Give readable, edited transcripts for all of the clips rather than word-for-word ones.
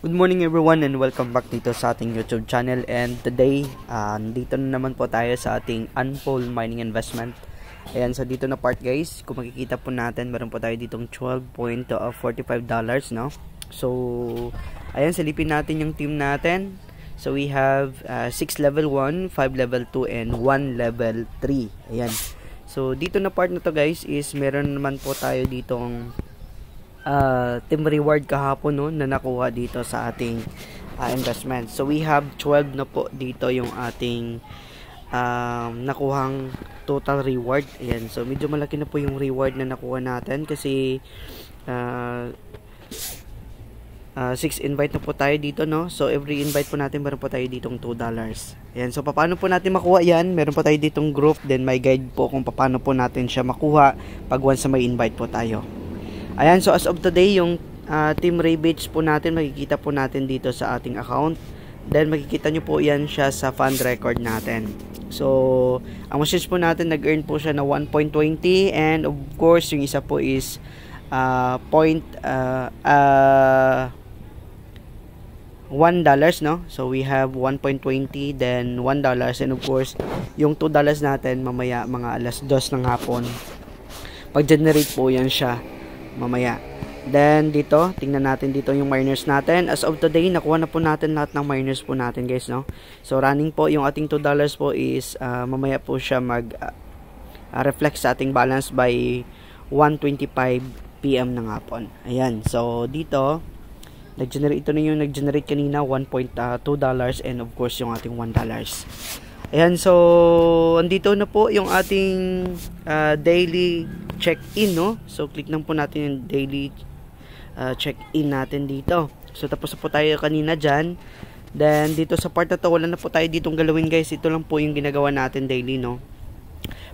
Good morning everyone and welcome back dito sa ating YouTube channel, and today dito na naman po tayo sa ating Unfold Mining Investment. Ayan, so dito na part guys, kung makikita po natin, meron po tayo ditong $12.45, no? So ayan, silipin natin yung team natin. So we have 6 level 1, 5 level 2 and 1 level 3. Ayan, so dito na part na to guys is meron naman po tayo ditong team reward kahapon, no, na nakuha dito sa ating investment. So we have 12 na po dito yung ating nakuhang total reward. Ayan, so medyo malaki na po yung reward na nakuha natin kasi 6 invite na po tayo dito, no. So every invite po natin meron po tayo ditong $2. Ayan, so paano po natin makuha yan? Meron po tayo ditong group, then may guide po kung paano po natin siya makuha pag once na may invite po tayo. Ayan, so as of today, yung team rebates po natin, makikita po natin dito sa ating account. Then makikita nyo po yan siya sa fund record natin. So ang machines po natin, nag-earn po siya na 1.20, and of course yung isa po is $1, no? So we have 1.20, then $1, and of course yung $2 natin mamaya mga alas 2 ng hapon pag-generate po yan siya mamaya. Then dito, tingnan natin dito yung miners natin. As of today, nakuha na po natin lahat ng miners po natin guys, no? So running po yung ating $2 po is mamaya po siya mag reflect sa ating balance by 1:25 PM ng hapon. Ayan, so dito nag-generate, ito na yung nag-generate kanina, $1.2 and of course yung ating $1. Ayan, so andito na po yung ating daily check-in, no? So click lang po natin yung daily check-in natin dito. So tapos na po tayo kanina dyan. Then dito sa part na to, wala na po tayo ditong galawin guys. Ito lang po yung ginagawa natin daily, no?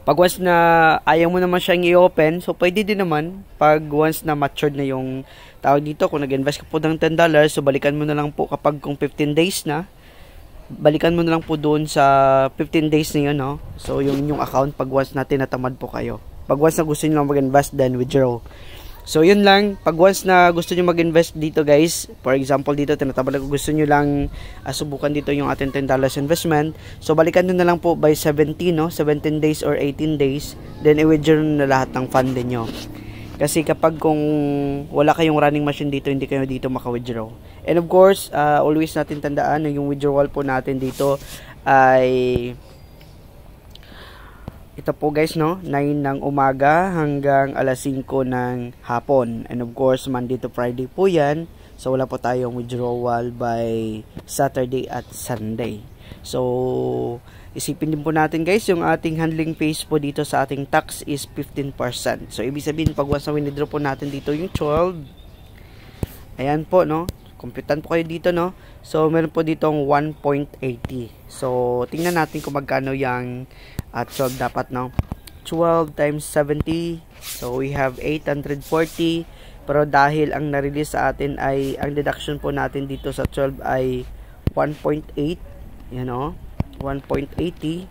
Pag once na ayaw mo naman siyang i-open, so pwede din naman pag once na matured na yung tawag dito. Kung nag-invest ka po ng $10, so balikan mo na lang po kapag kung 15 days na, balikan mo na lang po doon sa 15 days na yun, no? So yung account pag once na tinatamad po kayo. Pag once na gusto nyo lang mag-invest, then withdraw. So yun lang, pag once na gusto nyo mag-invest dito guys, for example dito tinatamad ko, gusto nyo lang subukan dito yung ating $10 investment, so balikan nyo na lang po by 17, no? 17 days or 18 days, then i-withdraw na lahat ng fund nyo. Kasi kapag kung wala kayong running machine dito, hindi kayo dito maka-withdraw. And of course, always natin tandaan na yung withdrawal po natin dito ay ito po guys, no, 9 ng umaga hanggang alas 5 ng hapon. And of course, Monday to Friday po yan. So wala po tayong withdrawal by Saturday at Sunday. So isipin din po natin guys, yung ating handling fees po dito sa ating tax is 15%. So ibig sabihin pag once na withdraw po natin dito yung 12, ayan po, no, kumputan po kayo dito, no. So meron po ditong 1.80. So tingnan natin kung magkano yung 12 dapat, no. 12 times 70, so we have 840. Pero dahil ang na-release sa atin ay, ang deduction po natin dito sa 12 ay 1.8, you know, 1.80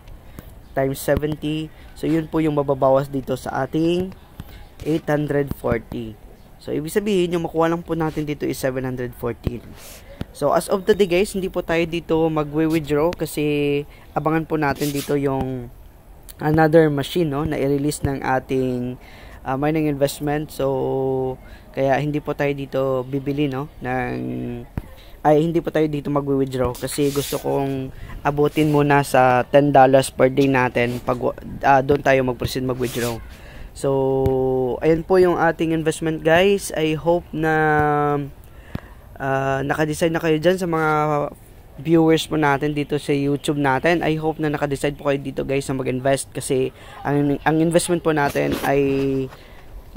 times 70. So yun po yung mababawas dito sa ating 840. So ibig sabihin yung makuha lang po natin dito is 714. So as of today guys, hindi po tayo dito magwi-withdraw kasi abangan po natin dito yung another machine, no, na i-release ng ating mining investment. So kaya hindi po tayo dito bibili, no, hindi po tayo dito magwi-withdraw kasi gusto kong abutin muna sa $10 per day natin pag doon tayo mag-proceed mag-withdraw. So ayan po yung ating investment guys. I hope na naka-decide na kayo dyan sa mga viewers po natin dito sa YouTube natin. I hope na naka-decide po kayo dito guys na mag-invest kasi ang investment po natin ay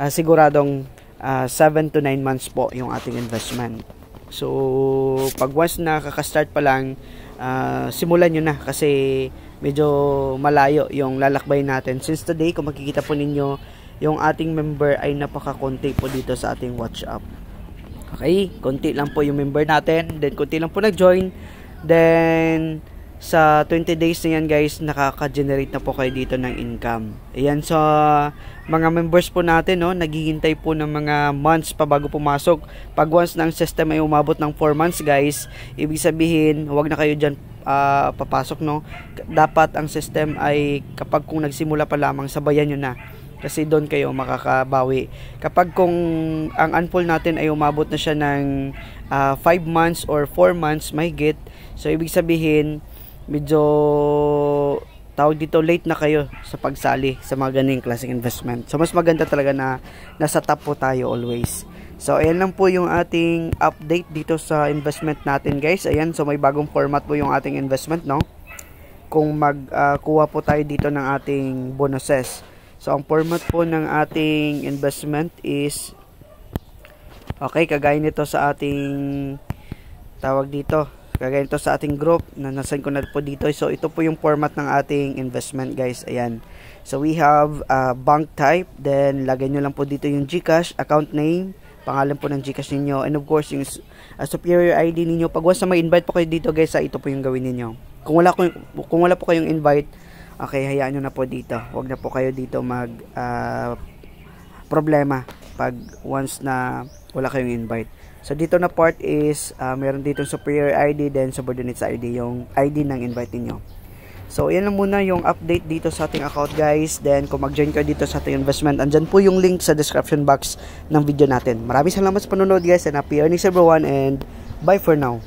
siguradong 7 to 9 months po yung ating investment. So pag once na kaka-start pa lang, simulan nyo na kasi medyo malayo yung lalakbay natin. Since today, kung makikita po ninyo, yung ating member ay napaka-konti po dito sa ating WhatsApp. Okay, konti lang po yung member natin, then konti lang po nag-join. Then sa 20 days na yan guys, nakaka-generate na po kayo dito ng income. Ayan, so mga members po natin, no, naghihintay po ng mga months pa bago pumasok. Pag once ng system ay umabot ng 4 months guys, ibig sabihin, huwag na kayo dyan papasok, no. Dapat ang system ay kapag kung nagsimula pa lamang, sabayan nyo na. Kasi doon kayo makakabawi. Kapag kung ang unfold natin ay umabot na siya ng 5 months or 4 months mahigit, so ibig sabihin, medyo tawag dito, late na kayo sa pagsali sa mga ganyung klaseng investment. So mas maganda talaga na nasa top po tayo always. So ayan lang po yung ating update dito sa investment natin guys. Ayan, so may bagong format po yung ating investment, no? Kung magkuha po tayo dito ng ating bonuses. So ang format po ng ating investment is okay, kagaya nito sa ating tawag dito, kagaya nito sa ating group na nasan ko na po dito. So ito po yung format ng ating investment guys. Ayan, so we have bank type, then lagay nyo lang po dito yung GCash, account name, pangalan po ng GCash ninyo, and of course yung superior ID ninyo. Pag once na may invite po kayo dito guys, ito po yung gawin ninyo. Kung wala po kayong invite, okay, hayaan nyo na po dito. Huwag na po kayo dito mag problema pag once na wala kayong invite. So dito na part is meron dito superior ID, then subordinates ID, yung ID ng invite niyo. So yan lang muna yung update dito sa ating account guys. Then kung mag-join kayo dito sa ating investment, andyan po yung link sa description box ng video natin. Maraming salamat sa panonood guys, and happy earnings everyone, and bye for now.